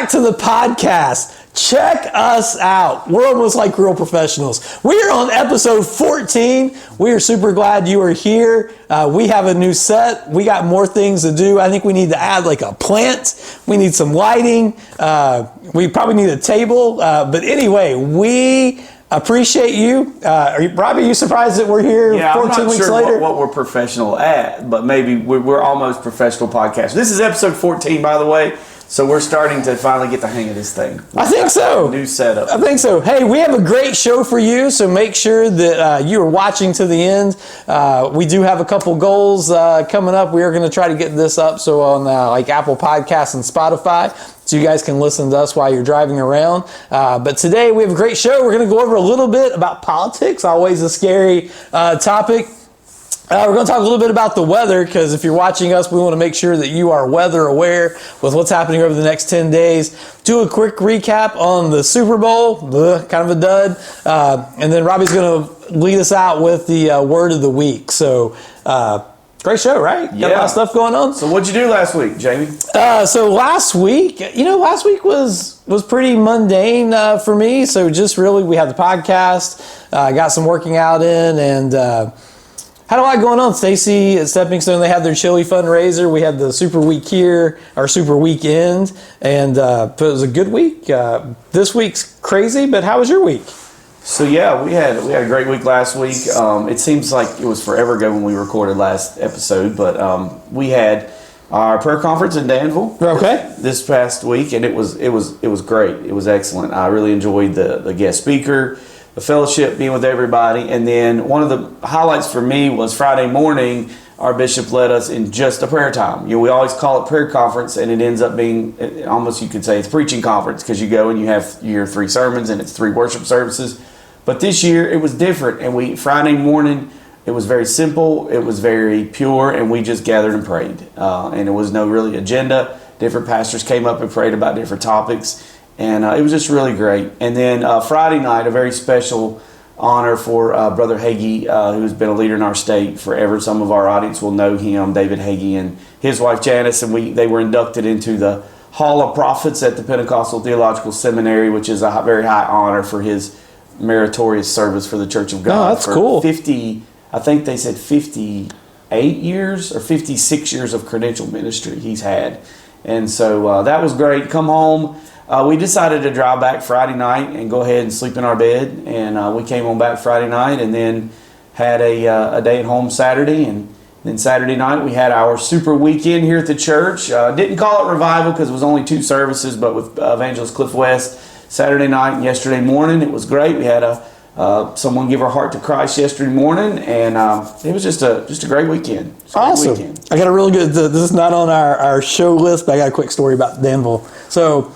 back to the podcast. Check us out. We're almost like real professionals. We are on episode 14. We are super glad you are here. We have a new set. We got more things to do. I think we need to add like a plant. We need some lighting. We probably need a table. But anyway, we appreciate you. Robbie, are you surprised that we're here 14 weeks sure later? What we're professional at, but maybe we're almost professional podcast. This is episode 14, by the way. So we're starting to finally get the hang of this thing. I think so. New setup. I think so. Hey, we have a great show for you, so make sure that you are watching to the end. We do have a couple goals coming up. We are going to try to get this up so on like Apple Podcasts and Spotify, so you guys can listen to us while you're driving around. But today we have a great show. We're going to go over a little bit about politics, always a scary topic. We're going to talk a little bit about the weather, because if you're watching us, we want to make sure that you are weather aware with what's happening over the next 10 days. Do a quick recap on the Super Bowl, kind of a dud. And then Robbie's going to lead us out with the word of the week. So, great show, right? Got a lot of stuff going on. So what'd you do last week, Jamie? So last week was pretty mundane for me. So just really, we had the podcast, got some working out in, and had a lot going on. Stacy at Stepping Stone, they had their chili fundraiser. We had the Super Week here, our Super Weekend, and it was a good week. This week's crazy, but how was your week? So yeah, we had a great week last week. It seems like it was forever ago when we recorded last episode, but we had our prayer conference in Danville. Okay. This past week, and it was great. It was excellent. I really enjoyed the guest speaker, the fellowship, being with everybody. And then one of the highlights for me was Friday morning, our bishop led us in just a prayer time. We always call it prayer conference, and it ends up being almost, you could say, it's preaching conference, because you go and you have your 3 sermons and it's 3 worship services. But this year it was different, and Friday morning, it was very simple, it was very pure, and we just gathered and prayed. And there was no really agenda. Different pastors came up and prayed about different topics. And it was just really great. And then Friday night, a very special honor for Brother Hagee, who's been a leader in our state forever. Some of our audience will know him, David Hagee, and his wife Janice. And they were inducted into the Hall of Prophets at the Pentecostal Theological Seminary, which is a very high honor for his meritorious service for the Church of God. Oh, that's cool. 50, I think they said 58 years or 56 years of credential ministry he's had. And so that was great. Come home. We decided to drive back Friday night and go ahead and sleep in our bed. And we came on back Friday night, and then had a day at home Saturday. And then Saturday night we had our Super Weekend here at the church. Didn't call it revival because it was only 2 services, but with Evangelist Cliff West Saturday night and yesterday morning. It was great. We had someone give her heart to Christ yesterday morning, and it was just a great weekend. Awesome. Great weekend. I got a really good, this is not on our show list, but I got a quick story about Danville. So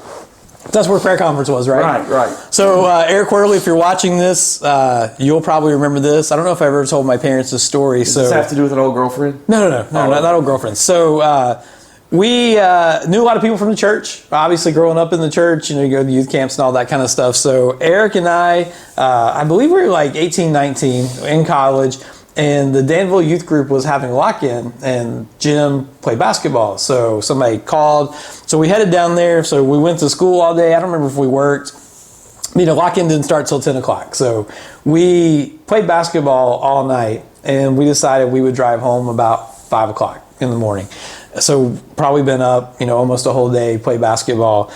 that's where prayer conference was, right? Right. So Eric Worley, if you're watching this, you'll probably remember this. I don't know if I ever told my parents this story. Does this have to do with an old girlfriend? No, not old girlfriend. So we knew a lot of people from the church. Obviously, growing up in the church, you go to youth camps and all that kind of stuff. So Eric and I believe we were like 18, 19 in college. And the Danville youth group was having a lock-in, and Jim played basketball. So somebody called. So we headed down there. So we went to school all day. I don't remember if we worked. Lock-in didn't start till 10 o'clock. So we played basketball all night, and we decided we would drive home about 5 o'clock in the morning. So probably been up, almost a whole day, play basketball.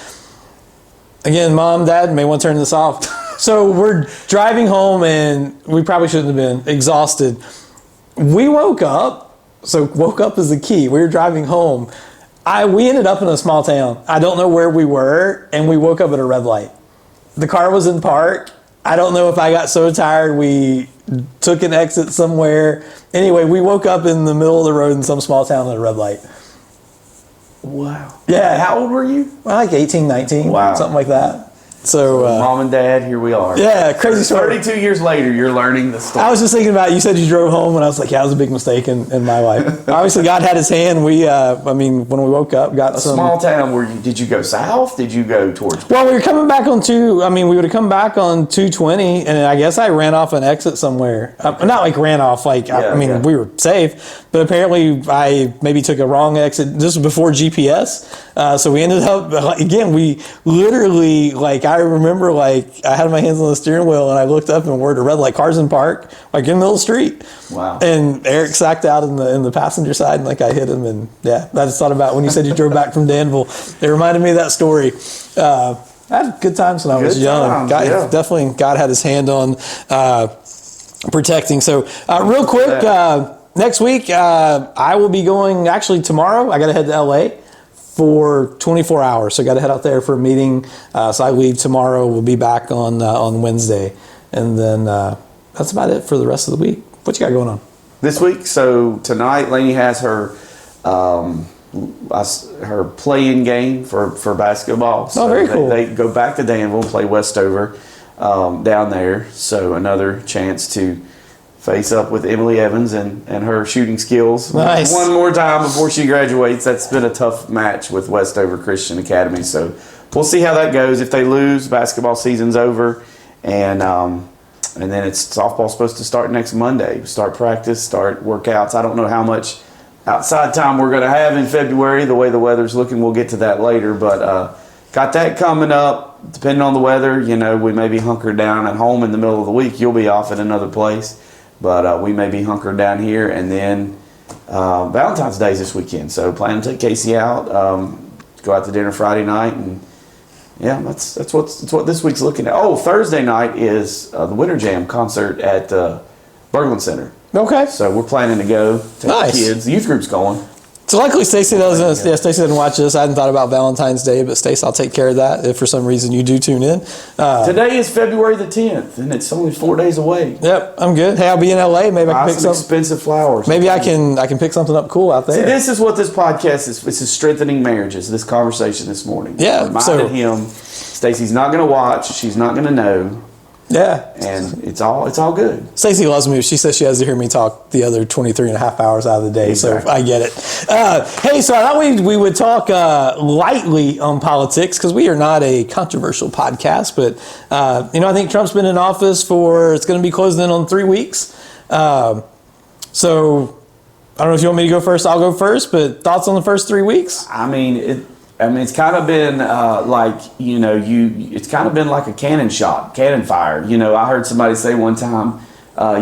Again, Mom, Dad, may want to turn this off. So we're driving home, and we probably shouldn't have been exhausted. We woke up. So woke up is the key. We were driving home. We ended up in a small town. I don't know where we were, and we woke up at a red light. The car was in park. I don't know if I got so tired we took an exit somewhere. Anyway, we woke up in the middle of the road in some small town at a red light. Wow. Yeah. How old were you? Well, like 18, 19, wow. Something like that. So, Mom and Dad, here we are. Yeah, crazy story. 32 years later, you're learning the story. I was just thinking about, you said you drove home, and I was like, yeah, that was a big mistake in my life. Obviously, God had his hand. When we woke up, got a some... small town, did you go south? Did you go towards... Well, we were coming back on we would have come back on 220, and I guess I ran off an exit somewhere. Not like ran off, we were safe, but apparently I maybe took a wrong exit. This was before GPS, so we ended up, again, we literally, I remember, I had my hands on the steering wheel, and I looked up and we're at a red light, cars in park, in the middle of the street. Wow. And Eric sacked out in the passenger side, and I hit him, and yeah, I just thought about when you said you drove back from Danville, it reminded me of that story. I had good times when I was young. Definitely God had his hand on protecting. So real quick, next week I will be going, actually tomorrow, I got to head to LA for 24 hours. So I got to head out there for a meeting. So I leave tomorrow. We'll be back on Wednesday. And then that's about it for the rest of the week. What you got going on? This week, so tonight, Lainey has her play-in game for basketball. So very cool. They go back to Danville and play Westover down there. So another chance to face up with Emily Evans and her shooting skills. Nice. One more time before she graduates. That's been a tough match with Westover Christian Academy. So we'll see how that goes. If they lose, basketball season's over. And then it's softball supposed to start next Monday. Start practice, start workouts. I don't know how much outside time we're going to have in February. The way the weather's looking, we'll get to that later. But got that coming up. Depending on the weather, we may be hunkered down at home in the middle of the week. You'll be off at another place. But we may be hunkered down here. And then Valentine's Day is this weekend. So plan to take Casey out, go out to dinner Friday night. And yeah, that's what this week's looking at. Oh, Thursday night is the Winter Jam concert at Berglund Center. Okay. So we're planning to go. Take the kids. The youth group's going. So luckily Stacy doesn't. Yeah, Stacy doesn't watch this. I hadn't thought about Valentine's Day, but Stacy, I'll take care of that if for some reason you do tune in. Today is February the 10th, and it's only 4 days away. Yep, I'm good. Hey, I'll be in LA. Maybe I can pick some expensive flowers. Maybe I can pick something up cool out there. See, this is what this podcast is. This is strengthening marriages. This conversation this morning. Yeah. Reminded him. Stacy's not going to watch. She's not going to know. Yeah. And it's all good. Stacey loves me. She says she has to hear me talk the other 23 and a half hours out of the day, exactly. So I get it. Hey, so I thought we would talk lightly on politics because we are not a controversial podcast, but, I think Trump's been in office it's going to be closing in on 3 weeks. So I don't know if you want me to go first. I'll go first, but thoughts on the first 3 weeks? It's kind of been it's kind of been like a cannon fire. I heard somebody say one time,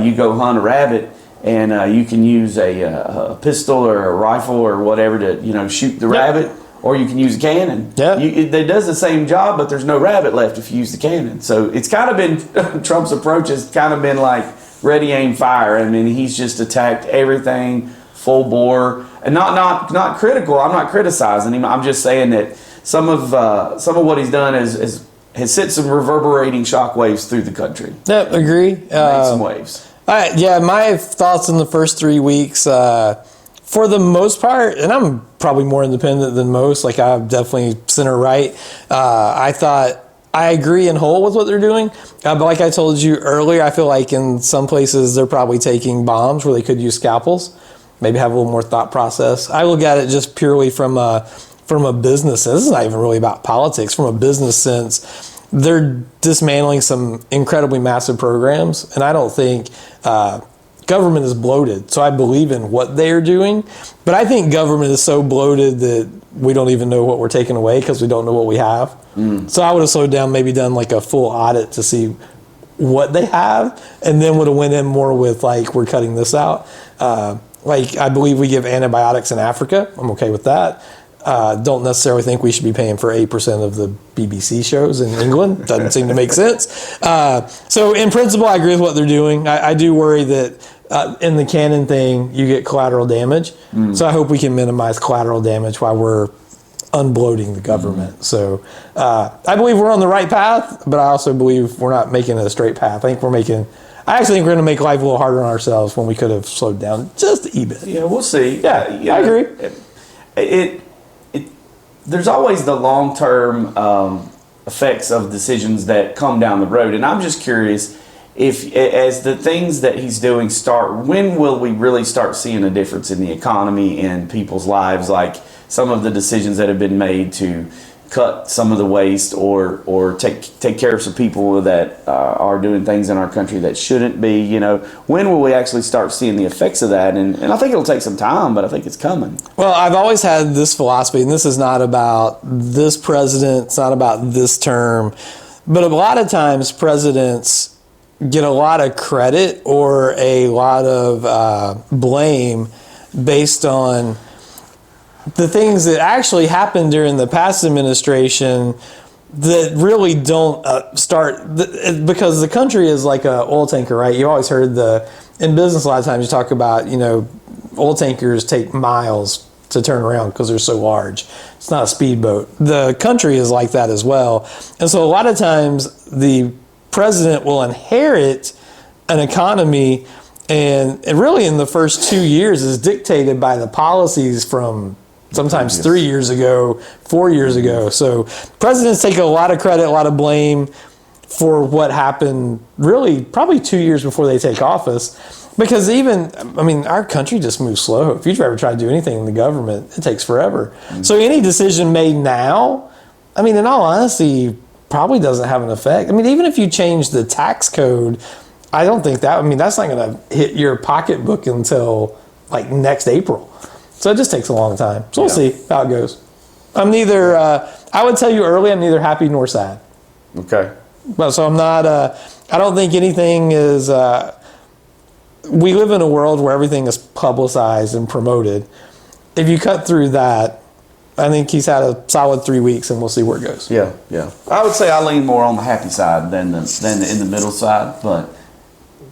you go hunt a rabbit and you can use a pistol or a rifle or whatever to, shoot the rabbit, or you can use a cannon. Yeah. It does the same job, but there's no rabbit left if you use the cannon. So it's kind of been, Trump's approach has kind of been like ready, aim, fire. He's just attacked everything full bore. And not critical. I'm not criticizing him. I'm just saying that some of what he's done has sent some reverberating shock waves through the country. Yep, agree. Made some waves. My thoughts in the first 3 weeks, for the most part, and I'm probably more independent than most. I'm definitely center right. I thought I agree in whole with what they're doing, but like I told you earlier, I feel like in some places they're probably taking bombs where they could use scalpels. Maybe have a little more thought process. I look at it just purely from a business sense. This is not even really about politics. From a business sense, they're dismantling some incredibly massive programs, and I don't think government is bloated. So I believe in what they are doing, but I think government is so bloated that we don't even know what we're taking away because we don't know what we have. So I would have slowed down, maybe done like a full audit to see what they have, and then would have went in more with we're cutting this out. I believe we give antibiotics in Africa. I'm okay with that. Don't necessarily think we should be paying for 8% of the BBC shows in England. Doesn't seem to make sense. So in principle, I agree with what they're doing. I do worry that in the cannon thing, you get collateral damage. So I hope we can minimize collateral damage while we're unbloating the government. So I believe we're on the right path, but I also believe we're not making it a straight path. I actually think we're going to make life a little harder on ourselves when we could have slowed down just a bit. Yeah, we'll see. Yeah, I agree. There's always the long-term effects of decisions that come down the road. And I'm just curious if, as the things that he's doing start, when will we really start seeing a difference in the economy and people's lives, like some of the decisions that have been made to cut some of the waste or take care of some people that are doing things in our country that shouldn't be. You know, when will we actually start seeing the effects of that? And I think it'll take some time, but I think it's coming. Well, I've always had this philosophy, and this is not about this president, it's not about this term, but a lot of times presidents get a lot of credit or a lot of blame based on the things that actually happened during the past administration that really don't because the country is like a oil tanker, right? You always heard in business a lot of times you talk about, oil tankers take miles to turn around because they're so large. It's not a speedboat. The country is like that as well. And so a lot of times the president will inherit an economy and really in the first 2 years is dictated by the policies from sometimes 3 years ago, 4 years ago. So presidents take a lot of credit, a lot of blame for what happened really probably 2 years before they take office. Because our country just moves slow. If you ever try to do anything in the government, it takes forever. Mm-hmm. So any decision made now, in all honesty, probably doesn't have an effect. Even if you change the tax code, I don't think that's not going to hit your pocketbook until like next April. So it just takes a long time. So we'll see how it goes. I'm neither, I would tell you early, I'm neither happy nor sad. Okay. But so I'm not, I don't think anything is, we live in a world where everything is publicized and promoted. If you cut through that, I think he's had a solid 3 weeks and we'll see where it goes. Yeah. I would say I lean more on the happy side than the in the middle side, but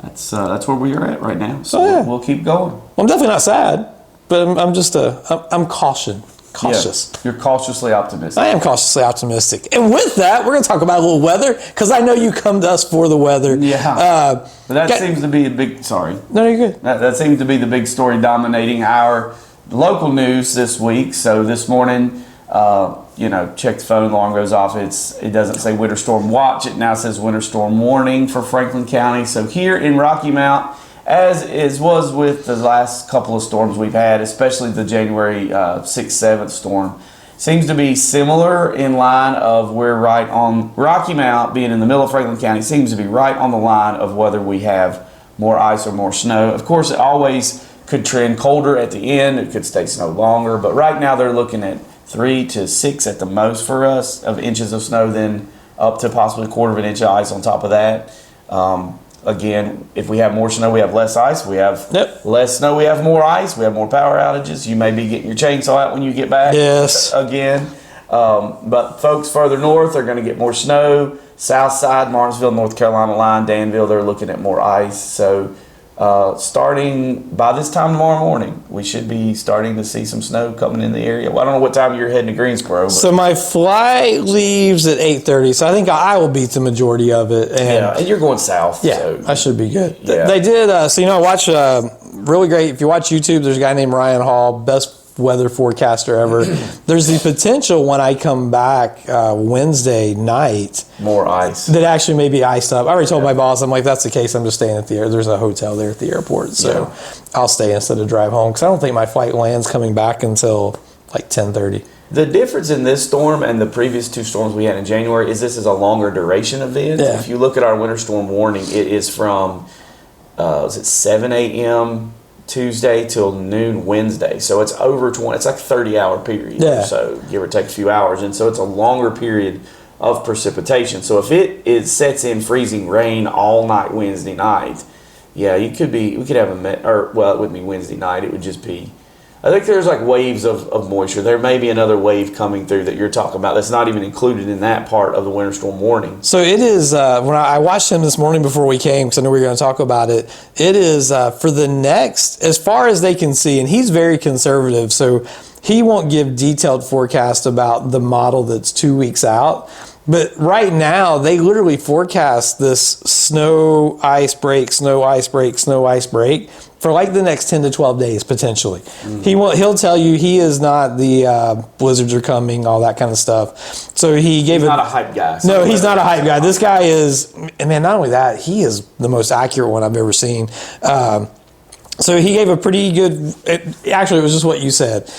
that's where we are at right now. So we'll keep going. Well, I'm definitely not sad. But I'm cautious. Yeah, you're cautiously optimistic. I am cautiously optimistic. And with that, we're going to talk about a little weather because I know you come to us for the weather. Yeah. But that seems to be a big, sorry. No, you're good. That seems to be the big story dominating our local news this week. So this morning, check the phone, alarm goes off. It doesn't say winter storm watch. It now says winter storm warning for Franklin County. So here in Rocky Mount, as was with the last couple of storms we've had, especially the January 6th, 7th storm, seems to be similar in line of we're right on Rocky Mount, being in the middle of Franklin County, seems to be right on the line of whether we have more ice or more snow. Of course, it always could trend colder at the end. It could stay snow longer, but right now they're looking at 3 to 6 at the most for us of inches of snow, then up to possibly a quarter of an inch of ice on top of that. Again, if we have more snow, we have less ice. We have less snow, we have more ice. We have more power outages. You may be getting your chainsaw out when you get back. Yes. Again. But folks further north are going to get more snow. South side, Martinsville, North Carolina line, Danville, they're looking at more ice. So starting by this time tomorrow morning, we should be starting to see some snow coming in the area. Well, I don't know what time you're heading to Greensboro. So my flight leaves at 8:30, so I think I will beat the majority of it. And you're going south. Yeah, so. I should be good. Yeah. They did, I watch really great. If you watch YouTube, there's a guy named Ryan Hall, best weather forecaster ever. There's the potential when I come back Wednesday night, more ice that actually may be iced up. I already told my boss, I'm like, if that's the case, I'm just staying at the air. There's a hotel there at the airport, so I'll stay instead of drive home because I don't think my flight lands coming back until like 10:30. The difference in this storm and the previous two storms we had in January is this is a longer duration event. Yeah. If you look at our winter storm warning, it is from 7 a.m. Tuesday till noon Wednesday. So it's over 20, it's like a 30-hour period or so, give or take a few hours. And so it's a longer period of precipitation. So if it sets in freezing rain all night Wednesday night, we could have it wouldn't be Wednesday night. It would just be, I think there's like waves of moisture. There may be another wave coming through that you're talking about that's not even included in that part of the winter storm warning. So it is, when I watched him this morning before we came, because I knew we were going to talk about it, it is for the next, as far as they can see, and he's very conservative, so he won't give detailed forecast about the model that's 2 weeks out, But right now, they literally forecast this snow, ice break, snow, ice break, snow, ice break for like the next 10 to 12 days, potentially. He'll tell you he is not the blizzards are coming, all that kind of stuff. So he's not a hype guy. No, he's not a hype guy. This guy is, and man, not only that, he is the most accurate one I've ever seen. So he gave a pretty good, actually it was just what you said.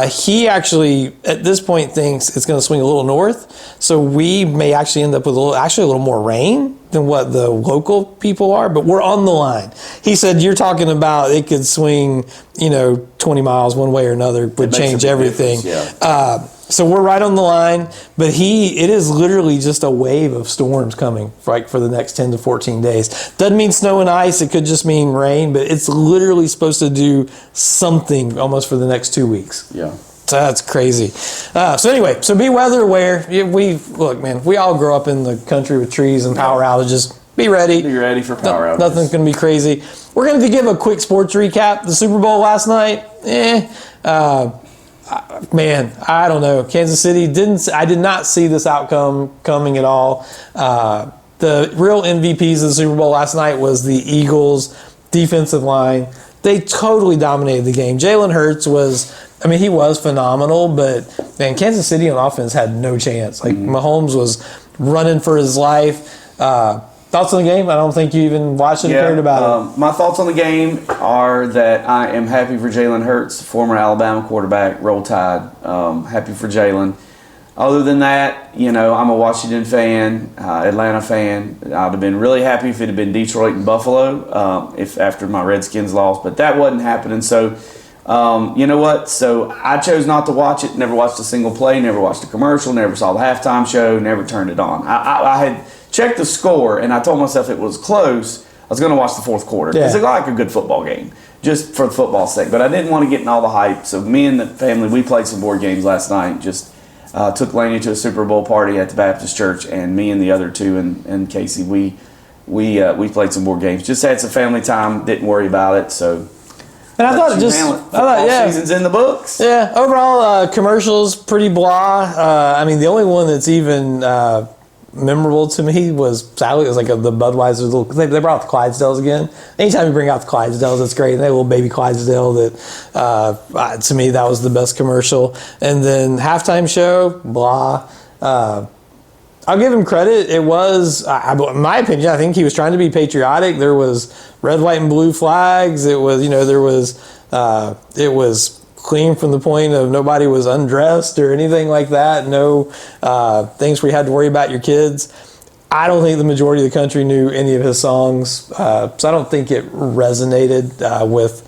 He actually, at this point, thinks it's going to swing a little north. So we may actually end up with a little more rain than what the local people are, but we're on the line. He said, you're talking about it could swing, 20 miles one way or another, would change everything. Yeah. So we're right on the line, but it is literally just a wave of storms coming for the next 10 to 14 days. Doesn't mean snow and ice. It could just mean rain, but it's literally supposed to do something almost for the next 2 weeks. Yeah. So that's crazy. So anyway, be weather aware. Look, man, we all grow up in the country with trees and power outages. Be ready. Be ready for power outages. Nothing's going to be crazy. We're going to give a quick sports recap. The Super Bowl last night, man, I don't know. Kansas City I did not see this outcome coming at all. The real MVPs of the Super Bowl last night was the Eagles defensive line. They totally dominated the game. Jalen Hurts he was phenomenal, but man, Kansas City on offense had no chance. Mahomes was running for his life. Thoughts on the game? I don't think you even watched it or cared about it. My thoughts on the game are that I am happy for Jalen Hurts, former Alabama quarterback, Roll Tide. Happy for Jalen. Other than that, I'm a Washington fan, Atlanta fan. I'd have been really happy if it had been Detroit and Buffalo if after my Redskins lost, but that wasn't happening. So, you know what? So I chose not to watch it, never watched a single play, never watched a commercial, never saw the halftime show, never turned it on. I had checked the score, and I told myself it was close. I was going to watch the fourth quarter. It's like a good football game, just for the football's sake. But I didn't want to get in all the hype. So me and the family, we played some board games last night. Just took Laney to a Super Bowl party at the Baptist Church, and me and the other two and Casey, we played some board games. Just had some family time. Didn't worry about it. So. And I thought season's in the books. Yeah. Overall, commercials pretty blah. The only one that's even memorable to me was sadly it was like the Budweiser little. They brought out the Clydesdales again. Anytime you bring out the Clydesdales, that's great. And they little baby Clydesdale that to me that was the best commercial. And then halftime show, blah. I'll give him credit. It was, in my opinion, I think he was trying to be patriotic. There was red, white, and blue flags. It was, it was clean from the point of nobody was undressed or anything like that. No things where you had to worry about your kids. I don't think the majority of the country knew any of his songs, so I don't think it resonated with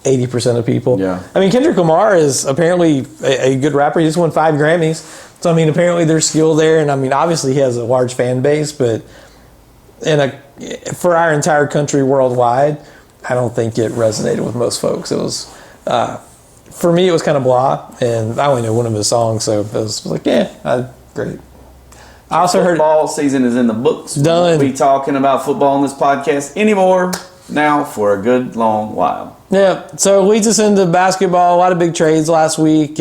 80% of people. Yeah. Kendrick Lamar is apparently a good rapper. He just won 5 Grammys. So, apparently there's skill there, and obviously he has a large fan base, but for our entire country worldwide, I don't think it resonated with most folks. It was, for me, it was kind of blah, and I only know one of his songs, so it was like, great. I also heard football season is in the books. Done. We won't be talking about football on this podcast anymore now for a good long while. Yeah, so it leads us into basketball. A lot of big trades last week.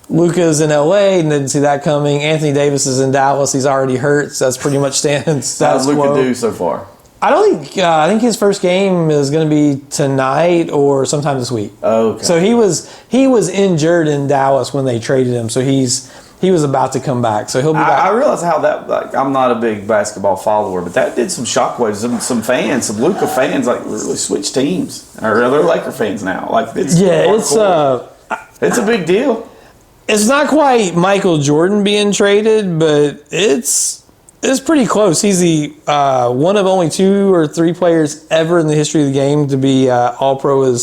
Luka's in LA and didn't see that coming. Anthony Davis is in Dallas. He's already hurt, so that's pretty much stands. How's Luka do so far? I think his first game is going to be tonight or sometime this week. Okay. So he was injured in Dallas when they traded him, so he was about to come back. So he'll be back. I realize how that. I'm not a big basketball follower, but that did some shockwaves. Some fans, some Luka fans, literally switched teams, or they're Laker fans now. It's a big deal. It's not quite Michael Jordan being traded, but it's pretty close. He's the one of only 2 or 3 players ever in the history of the game to be All-Pro or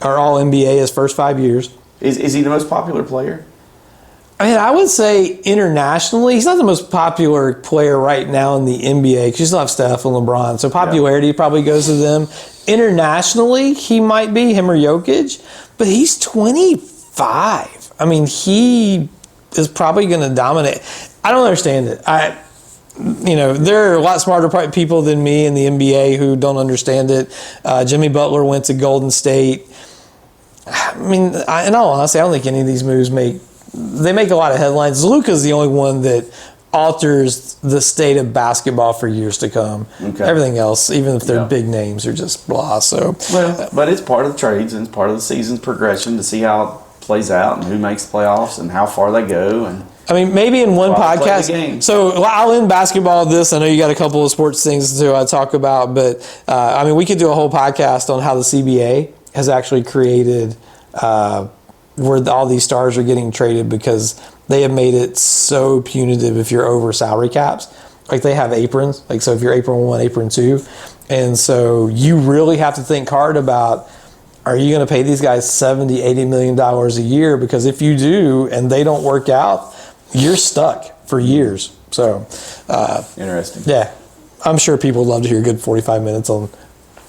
All-NBA his first 5 years. Is he the most popular player? I would say internationally, he's not the most popular player right now in the NBA because you still have Steph and LeBron. So popularity probably goes to them. Internationally, he might be him or Jokic, but he's 25. He is probably going to dominate. I don't understand it. There are a lot smarter people than me in the NBA who don't understand it. Jimmy Butler went to Golden State. In all honesty, I don't think any of these moves make a lot of headlines. Luka's the only one that alters the state of basketball for years to come. Okay. Everything else, even if they're Yeah. big names, are just blah. So, Well, but it's part of the trades and it's part of the season's progression to see how it plays out and who makes playoffs and how far they go. And I mean, maybe in one Well, play the podcast. game. So I'll end basketball with this. I know you got a couple of sports things to talk about, but I mean, we could do a whole podcast on how the CBA has actually created where all these stars are getting traded because they have made it so punitive if you're over salary caps. Like they have aprons. Like, so if you're apron 1, apron 2. And so you really have to think hard about, are you going to pay these guys $70, $80 million a year? Because if you do and they don't work out, you're stuck for years. So, interesting. yeah, I'm sure people would love to hear a good 45 minutes on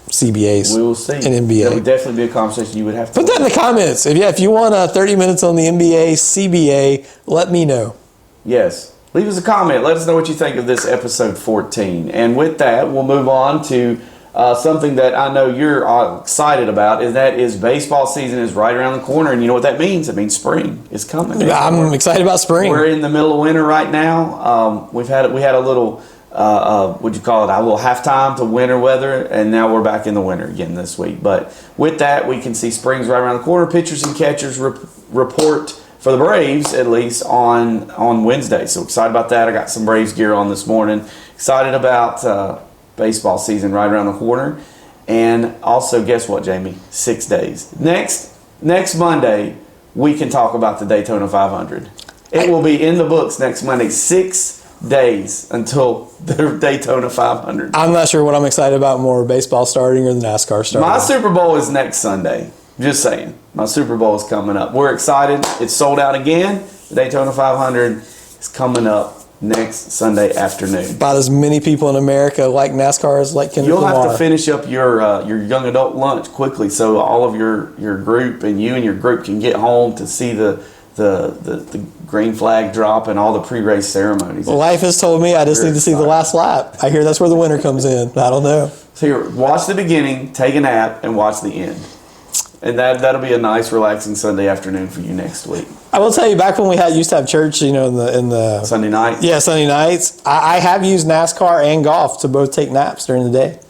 CBAs We will see. and NBA. That would definitely be a conversation you would have to Put that in the comments. If you want 30 minutes on the NBA, CBA, let me know. Yes. Leave us a comment. Let us know what you think of this episode 14. And with that, we'll move on to something that I know you're excited about, and that is baseball season is right around the corner. And you know what that means? It means spring is coming. I'm excited about spring. We're in the middle of winter right now. We had a little, what'd you call it? A little halftime to winter weather, and now we're back in the winter again this week. But with that, we can see spring's right around the corner. Pitchers and catchers report for the Braves, at least, on Wednesday. So excited about that. I got some Braves gear on this morning. Excited about baseball season right around the corner. And also, guess what, Jamie? 6 days. Next Monday, we can talk about the Daytona 500. It will be in the books next Monday. 6 days until the Daytona 500. I'm not sure what I'm excited about more, baseball starting or the NASCAR starting. My Super Bowl is next Sunday. Just saying. My Super Bowl is coming up. We're excited. It's sold out again. The Daytona 500 is coming up next Sunday afternoon. About as many people in America like NASCAR as like Kendrick You'll Lamar. have to finish up your young adult lunch quickly so all of your group and you and your group can get home to see the green flag drop and all the pre-race ceremonies. Life has told me I just Very need to see the exciting. last lap. I hear that's where the winner comes in. I don't know. So here, watch the beginning, take a nap, and watch the end. And that'll be a nice, relaxing Sunday afternoon for you next week. I will tell you, back when we used to have church, in the Sunday night? yeah, Sunday nights, I have used NASCAR and golf to both take naps during the day.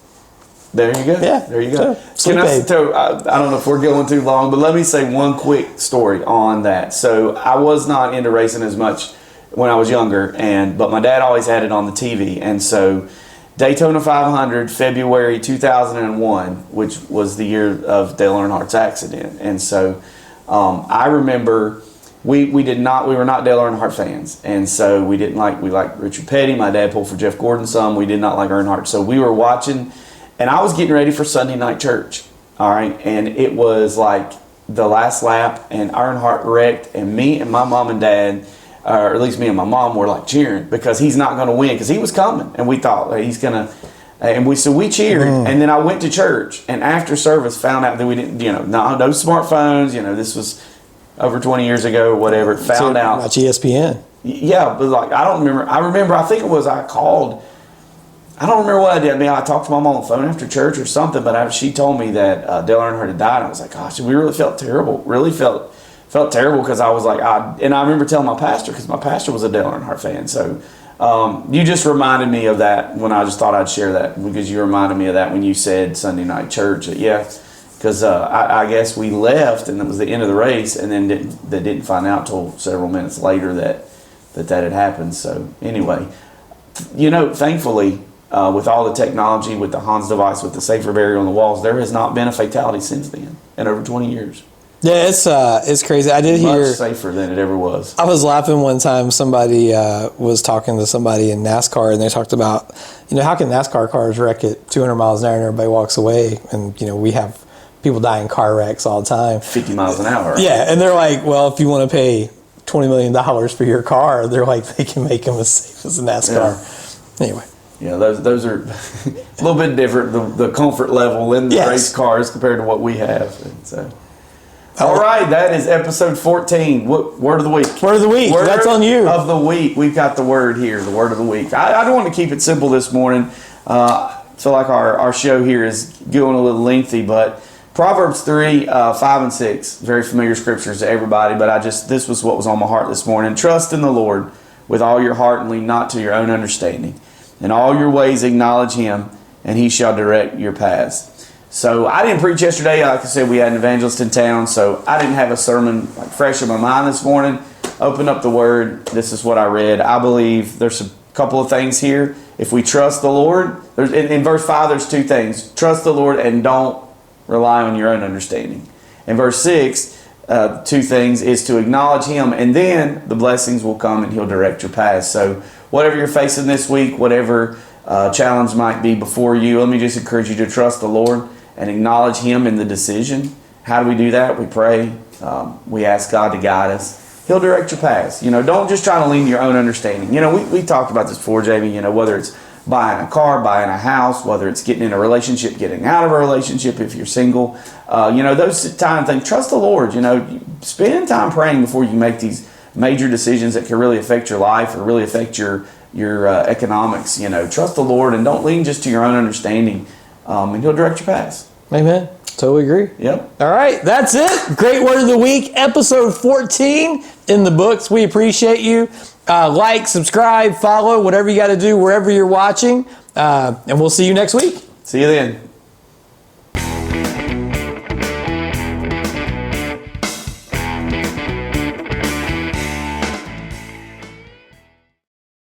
There you go. Yeah. There you go. So, Can I sleep aid. I don't know if we're going too long, but let me say one quick story on that. So I was not into racing as much when I was younger, but my dad always had it on the TV. And so Daytona 500, February 2001, which was the year of Dale Earnhardt's accident. And so I remember we were not Dale Earnhardt fans. And so we liked Richard Petty. My dad pulled for Jeff Gordon some. We did not like Earnhardt. So we were watching, and I was getting ready for Sunday night church. All right. And it was like the last lap, and Earnhardt wrecked, and me and my mom and dad, or at least me and my mom, were like cheering because he's not going to win, because he was coming, and we thought he's going to. And we cheered, and then I went to church, and after service found out that we didn't, no smartphones, this was over 20 years ago or whatever. Found out. Watch ESPN. Yeah, but like I don't remember. I think it was I called. I don't remember what I did. I mean, I talked to my mom on the phone after church or something, but she told me that Dale Earnhardt had died. And I was like, gosh, we really felt terrible. Really felt terrible, because I was like, and I remember telling my pastor, because my pastor was a Dale Earnhardt fan. So you just reminded me of that when I just thought I'd share that, because you reminded me of that when you said Sunday night church. Yeah, because I guess we left and it was the end of the race, and then didn't find out till several minutes later that had happened. So anyway, thankfully, with all the technology, with the Hans device, with the safer barrier on the walls, there has not been a fatality since then in over 20 years. Yeah, it's crazy. I did hear. Much safer than it ever was. I was laughing one time. Somebody was talking to somebody in NASCAR, and they talked about, how can NASCAR cars wreck at 200 miles an hour and everybody walks away? And, we have people die in car wrecks all the time. 50 miles an hour. Right? Yeah, and they're like, well, if you want to pay $20 million for your car, they're like, they can make them as safe as a NASCAR. Yeah. Anyway. Yeah, those are a little bit different, the comfort level in the race cars compared to what we have. And so. All right, that is episode 14. Word of the week. Word of the week. That's on you. Word of the week. We've got the word here, the word of the week. I don't want to keep it simple this morning. I feel like our show here is going a little lengthy, but Proverbs 3, 5 and 6, very familiar scriptures to everybody, but this was what was on my heart this morning. Trust in the Lord with all your heart and lean not to your own understanding. In all your ways acknowledge him, and he shall direct your paths. So I didn't preach yesterday. Like I said, we had an evangelist in town, so I didn't have a sermon like fresh in my mind this morning. Open up the Word. This is what I read. I believe there's a couple of things here. If we trust the Lord, in verse 5, there's two things. Trust the Lord and don't rely on your own understanding. In verse 6, two things is to acknowledge him, and then the blessings will come and he'll direct your path. So whatever you're facing this week, whatever challenge might be before you, let me just encourage you to trust the Lord and acknowledge him in the decision. How do we do that? We pray. We ask God to guide us. He'll direct your paths. Don't just try to lean your own understanding. We talked about this before, Jamie, whether it's buying a car, buying a house, whether it's getting in a relationship, getting out of a relationship if you're single, those kind of things. Trust the Lord. Spend time praying before you make these major decisions that can really affect your life or really affect your economics. Trust the Lord and don't lean just to your own understanding, and he'll direct your paths. Amen. Totally agree. Yep. All right, that's it. Great Word of the Week, episode 14 in the books. We appreciate you. Like, subscribe, follow, whatever you got to do wherever you're watching. And we'll see you next week. See you then.